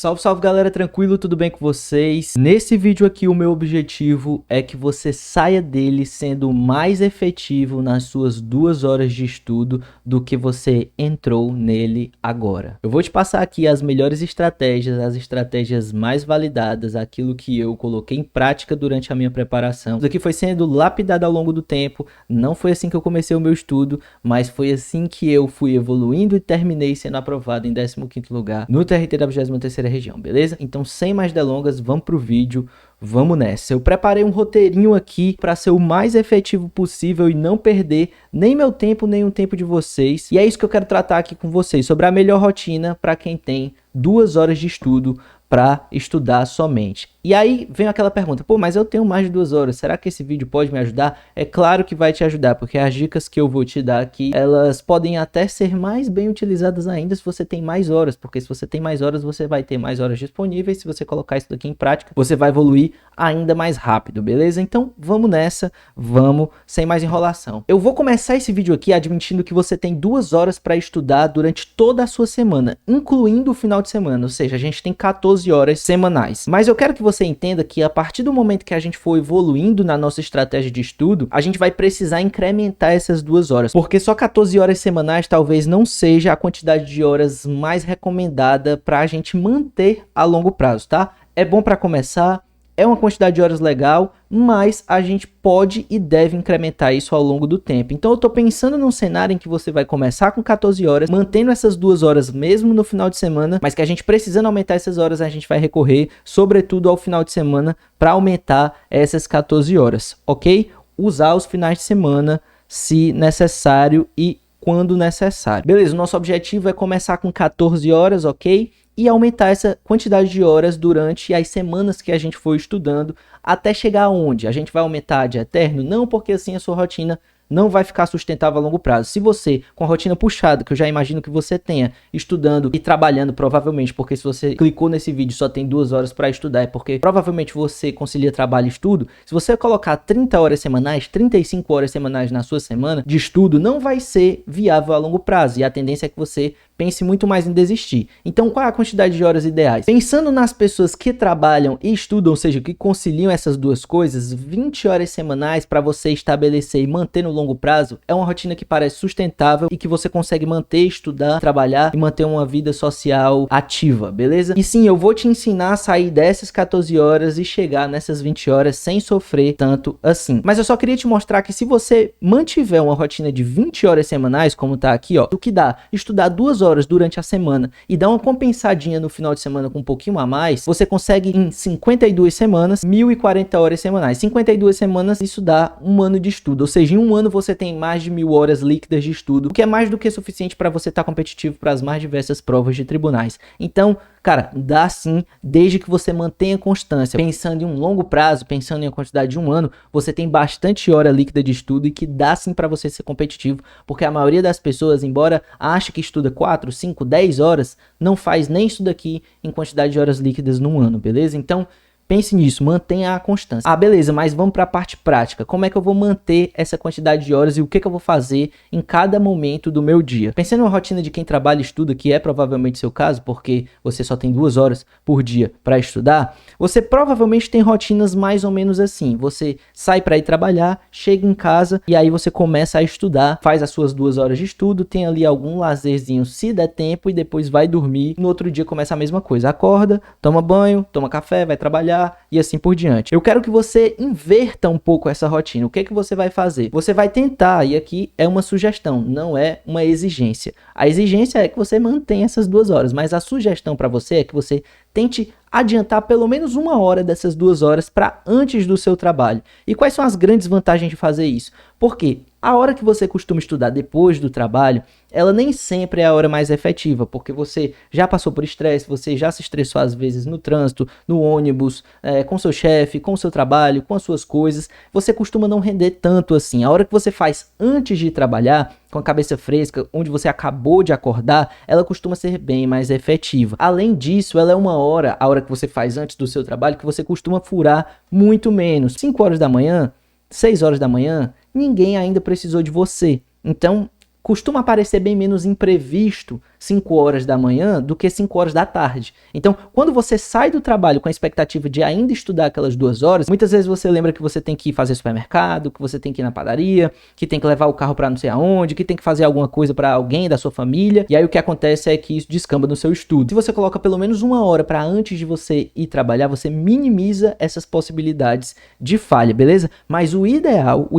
Salve, salve galera, tranquilo? Tudo bem com vocês? Nesse vídeo aqui o meu objetivo é que você saia dele sendo mais efetivo nas suas 2 horas de estudo do que você entrou nele agora. Eu vou te passar aqui as melhores estratégias, as estratégias mais validadas, aquilo que eu coloquei em prática durante a minha preparação. Isso aqui foi sendo lapidado ao longo do tempo, não foi assim que eu comecei o meu estudo, mas foi assim que eu fui evoluindo e terminei sendo aprovado em 15º lugar no TRT da 23ª região, beleza? Então, sem mais delongas, vamos pro vídeo, vamos nessa. Eu preparei um roteirinho aqui para ser o mais efetivo possível e não perder nem meu tempo, nem o tempo de vocês. E é isso que eu quero tratar aqui com vocês, sobre a melhor rotina para quem tem 2 horas de estudo para estudar somente. E aí vem aquela pergunta, pô, mas eu tenho mais de 2 horas, será que esse vídeo pode me ajudar? É claro que vai te ajudar, porque as dicas que eu vou te dar aqui, elas podem até ser mais bem utilizadas ainda se você tem mais horas, porque se você tem mais horas, você vai ter mais horas disponíveis, se você colocar isso daqui em prática, você vai evoluir ainda mais rápido, beleza? Então vamos nessa, vamos, sem mais enrolação. Eu vou começar esse vídeo aqui admitindo que você tem 2 horas para estudar durante toda a sua semana, incluindo o final de semana, ou seja, a gente tem 14 horas semanais. Mas eu quero que você entenda que a partir do momento que a gente for evoluindo na nossa estratégia de estudo, a gente vai precisar incrementar essas 2 horas, porque só 14 horas semanais talvez não seja a quantidade de horas mais recomendada para a gente manter a longo prazo, tá? É bom para começar, é uma quantidade de horas legal, mas a gente pode e deve incrementar isso ao longo do tempo. Então eu tô pensando num cenário em que você vai começar com 14 horas, mantendo essas 2 horas mesmo no final de semana, mas que a gente precisando aumentar essas horas, a gente vai recorrer, sobretudo ao final de semana, para aumentar essas 14 horas, ok? Usar os finais de semana se necessário e quando necessário. Beleza, o nosso objetivo é começar com 14 horas, ok? E aumentar essa quantidade de horas durante as semanas que a gente for estudando, até chegar aonde? A gente vai aumentar de eterno? Não, porque assim a sua rotina não vai ficar sustentável a longo prazo. Se você, com a rotina puxada, que eu já imagino que você tenha, estudando e trabalhando provavelmente, porque se você clicou nesse vídeo só tem 2 horas para estudar, é porque provavelmente você concilia trabalho e estudo. Se você colocar 30 horas semanais, 35 horas semanais na sua semana de estudo, não vai ser viável a longo prazo, e a tendência é que você pense muito mais em desistir. Então, qual é a quantidade de horas ideais? Pensando nas pessoas que trabalham e estudam, ou seja, que conciliam essas duas coisas, 20 horas semanais para você estabelecer e manter no longo prazo é uma rotina que parece sustentável e que você consegue manter, estudar, trabalhar e manter uma vida social ativa, beleza? E sim, eu vou te ensinar a sair dessas 14 horas e chegar nessas 20 horas sem sofrer tanto assim. Mas eu só queria te mostrar que se você mantiver uma rotina de 20 horas semanais, como tá aqui, ó, o que dá estudar 2 horas durante a semana e dar uma compensadinha no final de semana com um pouquinho a mais, você consegue em 52 semanas, 1040 horas semanais. 52 semanas, isso dá um ano de estudo, ou seja, em um ano você tem mais de 1000 horas líquidas de estudo, o que é mais do que suficiente para você estar competitivo para as mais diversas provas de tribunais. Então, cara, dá sim, desde que você mantenha constância. Pensando em um longo prazo, pensando em uma quantidade de um ano, você tem bastante hora líquida de estudo e que dá sim para você ser competitivo, porque a maioria das pessoas, embora ache que estuda 4, 5, 10 horas, não faz nem isso daqui em quantidade de horas líquidas num ano, beleza? Então, pense nisso, mantenha a constância. Ah, beleza, mas vamos para a parte prática. Como é que eu vou manter essa quantidade de horas e o que eu vou fazer em cada momento do meu dia? Pensando na rotina de quem trabalha e estuda, que é provavelmente seu caso, porque você só tem 2 horas por dia para estudar, você provavelmente tem rotinas mais ou menos assim. Você sai para ir trabalhar, chega em casa e aí você começa a estudar, faz as suas 2 horas de estudo, tem ali algum lazerzinho se der tempo e depois vai dormir. No outro dia começa a mesma coisa. Acorda, toma banho, toma café, vai trabalhar, e assim por diante. Eu quero que você inverta um pouco essa rotina. O que é que você vai fazer? Você vai tentar, e aqui é uma sugestão, não é uma exigência. A exigência é que você mantenha essas 2 horas, mas a sugestão para você é que você tente adiantar pelo menos 1 hora dessas 2 horas para antes do seu trabalho. E quais são as grandes vantagens de fazer isso? Porque a hora que você costuma estudar depois do trabalho, ela nem sempre é a hora mais efetiva, porque você já passou por estresse, você já se estressou às vezes no trânsito, no ônibus, com seu chefe, com o seu trabalho, com as suas coisas, você costuma não render tanto assim. A hora que você faz antes de trabalhar, com a cabeça fresca, onde você acabou de acordar, ela costuma ser bem mais efetiva. Além disso, ela é uma hora, a hora que você faz antes do seu trabalho, que você costuma furar muito menos. 5 horas da manhã, 6 horas da manhã, ninguém ainda precisou de você. Então, costuma aparecer bem menos imprevisto 5 horas da manhã do que 5 horas da tarde. Então, quando você sai do trabalho com a expectativa de ainda estudar aquelas 2 horas, muitas vezes você lembra que você tem que ir fazer supermercado, que você tem que ir na padaria, que tem que levar o carro para não sei aonde, que tem que fazer alguma coisa para alguém da sua família, e aí o que acontece é que isso descamba no seu estudo. Se você coloca pelo menos 1 hora para antes de você ir trabalhar, você minimiza essas possibilidades de falha, beleza? Mas o ideal,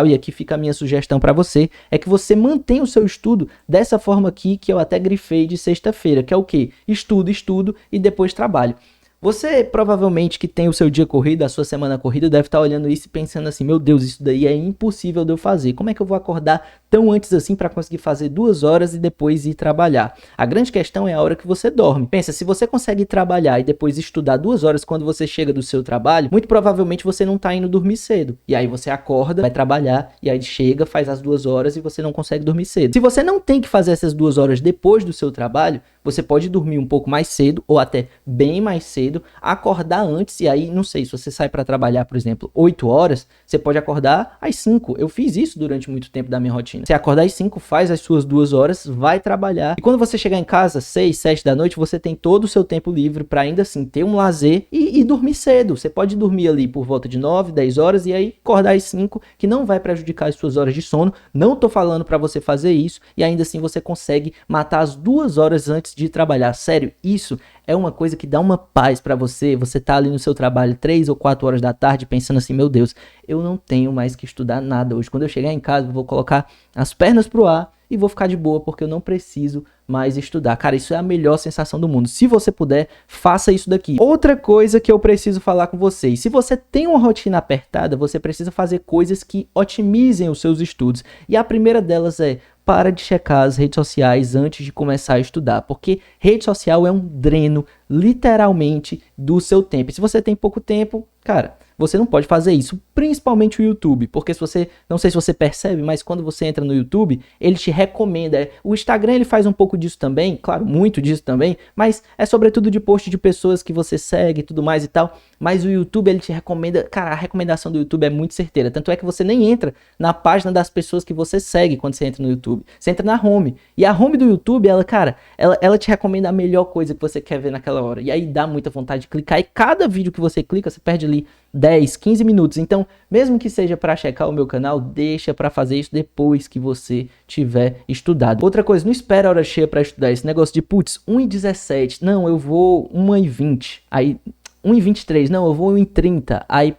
e aqui fica a minha sugestão para você, é que você mantenha o seu estudo dessa forma aqui que eu até grifei de sexta-feira, que é o quê? Estudo e depois trabalho. Você provavelmente que tem o seu dia corrido, a sua semana corrida, deve estar olhando isso e pensando assim, meu Deus, isso daí é impossível de eu fazer. Como é que eu vou acordar tão antes assim para conseguir fazer 2 horas e depois ir trabalhar? A grande questão é a hora que você dorme. Pensa, se você consegue trabalhar e depois estudar 2 horas quando você chega do seu trabalho, muito provavelmente você não está indo dormir cedo. E aí você acorda, vai trabalhar, e aí chega, faz as 2 horas e você não consegue dormir cedo. Se você não tem que fazer essas 2 horas depois do seu trabalho, você pode dormir um pouco mais cedo ou até bem mais cedo, acordar antes e aí, não sei, se você sai para trabalhar, por exemplo, 8 horas, você pode acordar às 5. Eu fiz isso durante muito tempo da minha rotina. Você acordar às 5, faz as suas 2 horas, vai trabalhar. E quando você chegar em casa, 6, 7 da noite, você tem todo o seu tempo livre para ainda assim ter um lazer e dormir cedo. Você pode dormir ali por volta de 9, 10 horas e aí acordar às 5, que não vai prejudicar as suas horas de sono. Não tô falando para você fazer isso e ainda assim você consegue matar as 2 horas antes de trabalhar. Sério, isso é uma coisa que dá uma paz pra você. Você tá ali no seu trabalho 3 ou 4 horas da tarde pensando assim, meu Deus, eu não tenho mais que estudar nada hoje. Quando eu chegar em casa, eu vou colocar as pernas pro ar e vou ficar de boa porque eu não preciso mais estudar. Cara, isso é a melhor sensação do mundo. Se você puder, faça isso daqui. Outra coisa que eu preciso falar com vocês. Se você tem uma rotina apertada, você precisa fazer coisas que otimizem os seus estudos. E a primeira delas é: para de checar as redes sociais antes de começar a estudar, porque rede social é um dreno, literalmente, do seu tempo. E se você tem pouco tempo, cara, você não pode fazer isso, principalmente o YouTube, porque se você, não sei se você percebe, mas quando você entra no YouTube, ele te recomenda. O Instagram ele faz um pouco disso também, claro, muito disso também, mas é sobretudo de post de pessoas que você segue e tudo mais e tal, mas o YouTube ele te recomenda, cara, a recomendação do YouTube é muito certeira, tanto é que você nem entra na página das pessoas que você segue quando você entra no YouTube, você entra na home, e a home do YouTube, ela, cara, ela te recomenda a melhor coisa que você quer ver naquela hora, e aí dá muita vontade de clicar, e cada vídeo que você clica, você perde ali 10, 15 minutos. Então, mesmo que seja para checar o meu canal, deixa para fazer isso depois que você tiver estudado. Outra coisa, não espera a hora cheia para estudar. Esse negócio de, putz, 1h17, não, eu vou 1h20, aí 1h23, não, eu vou 1h30, aí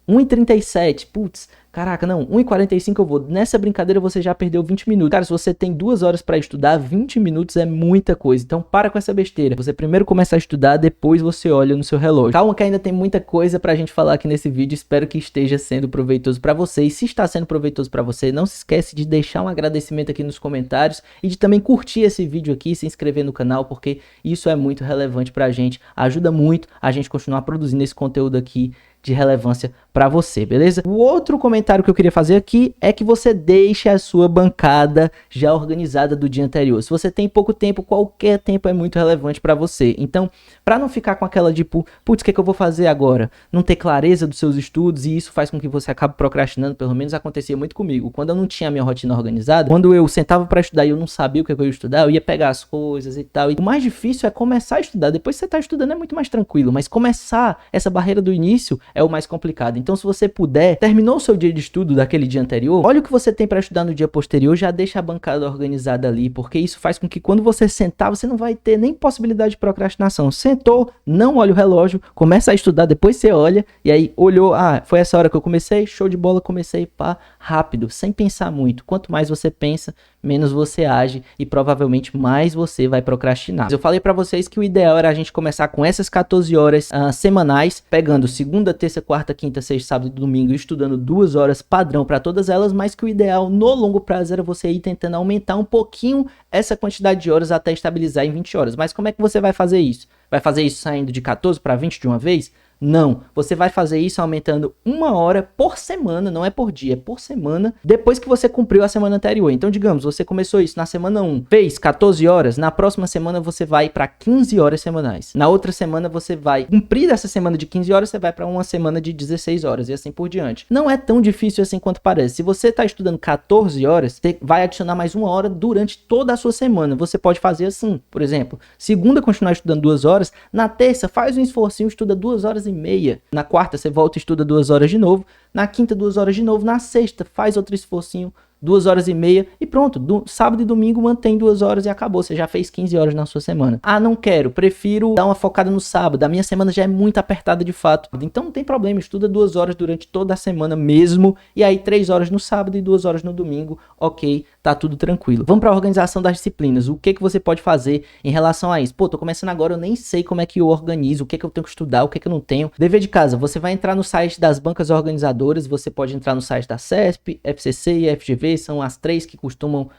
1h37, putz, caraca, não, 1h45 eu vou. Nessa brincadeira você já perdeu 20 minutos. Cara, se você tem 2 horas para estudar, 20 minutos é muita coisa. Então para com essa besteira. Você primeiro começa a estudar, depois você olha no seu relógio. Calma que ainda tem muita coisa pra gente falar aqui nesse vídeo. Espero que esteja sendo proveitoso para você. E se está sendo proveitoso para você, não se esquece de deixar um agradecimento aqui nos comentários e de também curtir esse vídeo aqui, se inscrever no canal, porque isso é muito relevante pra gente. Ajuda muito a gente continuar produzindo esse conteúdo aqui de relevância para você, beleza? O outro comentário que eu queria fazer aqui é que você deixe a sua bancada já organizada do dia anterior. Se você tem pouco tempo, qualquer tempo é muito relevante para você. Então, para não ficar com aquela de, putz, o que é que eu vou fazer agora? Não ter clareza dos seus estudos e isso faz com que você acabe procrastinando, pelo menos acontecia muito comigo. Quando eu não tinha a minha rotina organizada, quando eu sentava para estudar e eu não sabia o que eu ia estudar, eu ia pegar as coisas e tal. E o mais difícil é começar a estudar. Depois que você tá estudando é muito mais tranquilo, mas começar essa barreira do início é o mais complicado. Então, se você puder, terminou o seu dia de estudo daquele dia anterior, olha o que você tem para estudar no dia posterior, já deixa a bancada organizada ali, porque isso faz com que quando você sentar, você não vai ter nem possibilidade de procrastinação. Sentou, não olha o relógio, começa a estudar, depois você olha, e aí olhou, foi essa hora que eu comecei, show de bola, comecei, pá, rápido, sem pensar muito. Quanto mais você pensa, menos você age e provavelmente mais você vai procrastinar. Eu falei para vocês que o ideal era a gente começar com essas 14 horas semanais, pegando segunda, terça, quarta, quinta, sexta, sábado e domingo, estudando 2 horas padrão para todas elas, mas que o ideal no longo prazo era você ir tentando aumentar um pouquinho essa quantidade de horas até estabilizar em 20 horas. Mas como é que você vai fazer isso? Vai fazer isso saindo de 14 para 20 de uma vez? Não, você vai fazer isso aumentando 1 hora por semana, não é por dia, é por semana, depois que você cumpriu a semana anterior. Então, digamos, você começou isso na semana 1, fez 14 horas, na próxima semana você vai para 15 horas semanais. Na outra semana você vai cumprir essa semana de 15 horas, você vai para uma semana de 16 horas e assim por diante. Não é tão difícil assim quanto parece. Se você está estudando 14 horas, você vai adicionar mais 1 hora durante toda a sua semana. Você pode fazer assim, por exemplo, segunda continuar estudando 2 horas, na terça faz um esforcinho, estuda 2 horas e meia, na quarta você volta e estuda 2 horas de novo, na quinta 2 horas de novo, na sexta faz outro esforcinho, 2 horas e meia e pronto, sábado e domingo mantém 2 horas e acabou, você já fez 15 horas na sua semana. Ah, não quero, prefiro dar uma focada no sábado, a minha semana já é muito apertada de fato, então não tem problema, estuda 2 horas durante toda a semana mesmo, e aí 3 horas no sábado e 2 horas no domingo, ok, tá tudo tranquilo. Vamos para a organização das disciplinas, o que você pode fazer em relação a isso? Pô, tô começando agora, eu nem sei como é que eu organizo, o que eu tenho que estudar, o que eu não tenho. Dever de casa, você vai entrar no site das bancas organizadoras, você pode entrar no site da CESP, FCC e FGV, são as três que costumam,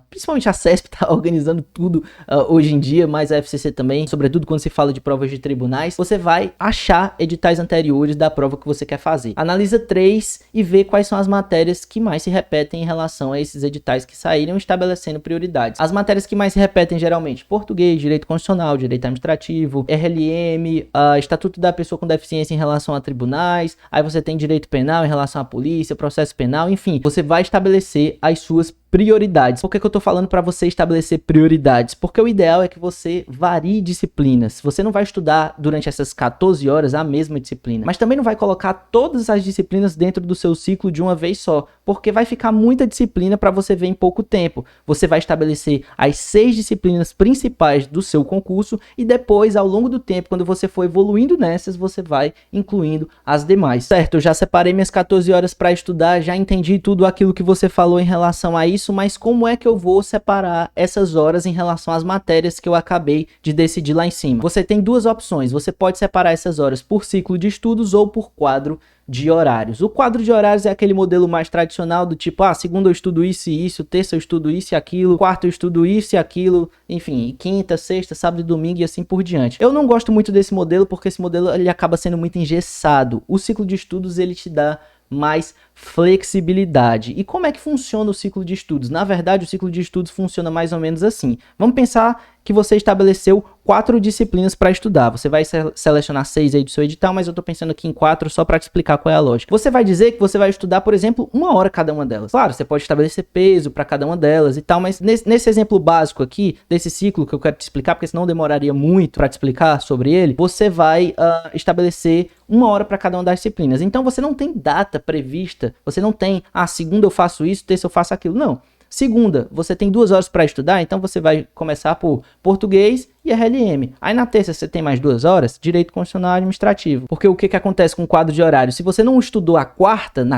principalmente a CESP tá organizando tudo hoje em dia, mas a FCC também, sobretudo quando se fala de provas de tribunais, você vai achar editais anteriores da prova que você quer fazer. Analisa 3 e vê quais são as matérias que mais se repetem em relação a esses editais que saíram, estabelecendo prioridades. As matérias que mais se repetem geralmente, português, direito constitucional, direito administrativo, RLM, estatuto da pessoa com deficiência em relação a tribunais, aí você tem direito penal em relação à polícia, processo penal, enfim, você vai estabelecer as suas prioridades. Por que eu tô falando para você estabelecer prioridades? Porque o ideal é que você varie disciplinas. Você não vai estudar durante essas 14 horas a mesma disciplina, mas também não vai colocar todas as disciplinas dentro do seu ciclo de uma vez só, porque vai ficar muita disciplina para você ver em pouco tempo. Você vai estabelecer as 6 disciplinas principais do seu concurso e depois, ao longo do tempo, quando você for evoluindo nessas, você vai incluindo as demais. Certo, eu já separei minhas 14 horas para estudar, já entendi tudo aquilo que você falou em relação a isso, mas como é que eu vou separar essas horas em relação às matérias que eu acabei de decidir lá em cima? Você tem duas opções, você pode separar essas horas por ciclo de estudos ou por quadro de horários. O quadro de horários é aquele modelo mais tradicional do tipo, segunda eu estudo isso e isso, terça eu estudo isso e aquilo, quarta eu estudo isso e aquilo, enfim, quinta, sexta, sábado e domingo e assim por diante. Eu não gosto muito desse modelo porque esse modelo ele acaba sendo muito engessado. O ciclo de estudos ele te dá mais flexibilidade. E como é que funciona o ciclo de estudos? Na verdade, o ciclo de estudos funciona mais ou menos assim. Vamos pensar que você estabeleceu 4 disciplinas para estudar. Você vai selecionar 6 aí do seu edital, mas eu estou pensando aqui em 4 só para te explicar qual é a lógica. Você vai dizer que você vai estudar, por exemplo, 1 hora cada uma delas. Claro, você pode estabelecer peso para cada uma delas e tal, mas nesse exemplo básico aqui, desse ciclo que eu quero te explicar, porque senão demoraria muito para te explicar sobre ele, você vai estabelecer 1 hora para cada uma das disciplinas. Então você não tem data prevista, você não tem, segunda eu faço isso, terça eu faço aquilo, não. Segunda, você tem 2 horas para estudar, então você vai começar por português e RLM. Aí na terça você tem mais 2 horas, direito constitucional e administrativo. Porque o que acontece com o quadro de horário? Se você não estudou na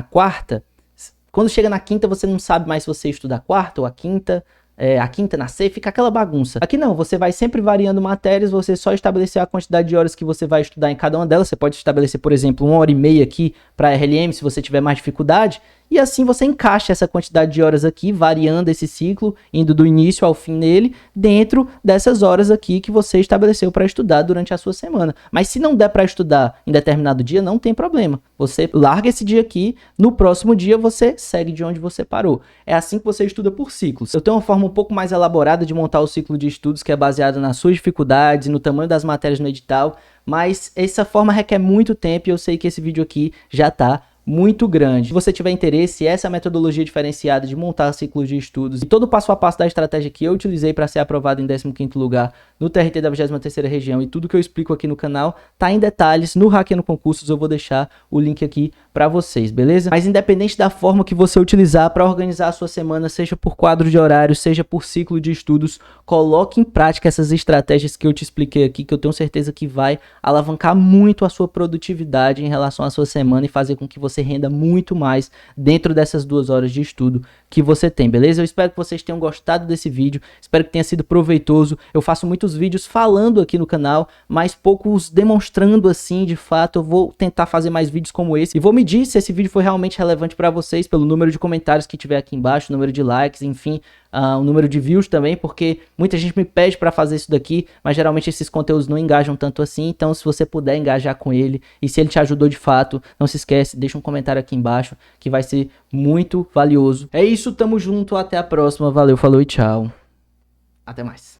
quarta, quando chega na quinta você não sabe mais se você estuda a quarta ou a quinta na C, fica aquela bagunça. Aqui não, você vai sempre variando matérias, você só estabelecer a quantidade de horas que você vai estudar em cada uma delas. Você pode estabelecer, por exemplo, 1h30 aqui para RLM, se você tiver mais dificuldade. E assim você encaixa essa quantidade de horas aqui, variando esse ciclo, indo do início ao fim nele, dentro dessas horas aqui que você estabeleceu para estudar durante a sua semana. Mas se não der para estudar em determinado dia, não tem problema. Você larga esse dia aqui, no próximo dia você segue de onde você parou. É assim que você estuda por ciclos. Eu tenho uma forma um pouco mais elaborada de montar o ciclo de estudos, que é baseada nas suas dificuldades, no tamanho das matérias no edital, mas essa forma requer muito tempo e eu sei que esse vídeo aqui já está muito grande. Se você tiver interesse, essa é a metodologia diferenciada de montar ciclos de estudos e todo o passo a passo da estratégia que eu utilizei para ser aprovado em 15º lugar no TRT da 23ª região e tudo que eu explico aqui no canal tá em detalhes no Hackeando Concursos. Eu vou deixar o link aqui para vocês, beleza? Mas independente da forma que você utilizar para organizar a sua semana, seja por quadro de horário, seja por ciclo de estudos, coloque em prática essas estratégias que eu te expliquei aqui, que eu tenho certeza que vai alavancar muito a sua produtividade em relação à sua semana e fazer com que você você renda muito mais dentro dessas 2 horas de estudo que você tem, beleza? Eu espero que vocês tenham gostado desse vídeo, espero que tenha sido proveitoso. Eu faço muitos vídeos falando aqui no canal, mas poucos demonstrando assim, de fato. Eu vou tentar fazer mais vídeos como esse e vou medir se esse vídeo foi realmente relevante para vocês pelo número de comentários que tiver aqui embaixo, número de likes, enfim, o número de views também, porque muita gente me pede para fazer isso daqui, mas geralmente esses conteúdos não engajam tanto assim. Então, se você puder engajar com ele e se ele te ajudou de fato, não se esquece, deixa um comentário aqui embaixo que vai ser muito valioso. É isso, tamo junto, até a próxima, valeu, falou e tchau. Até mais.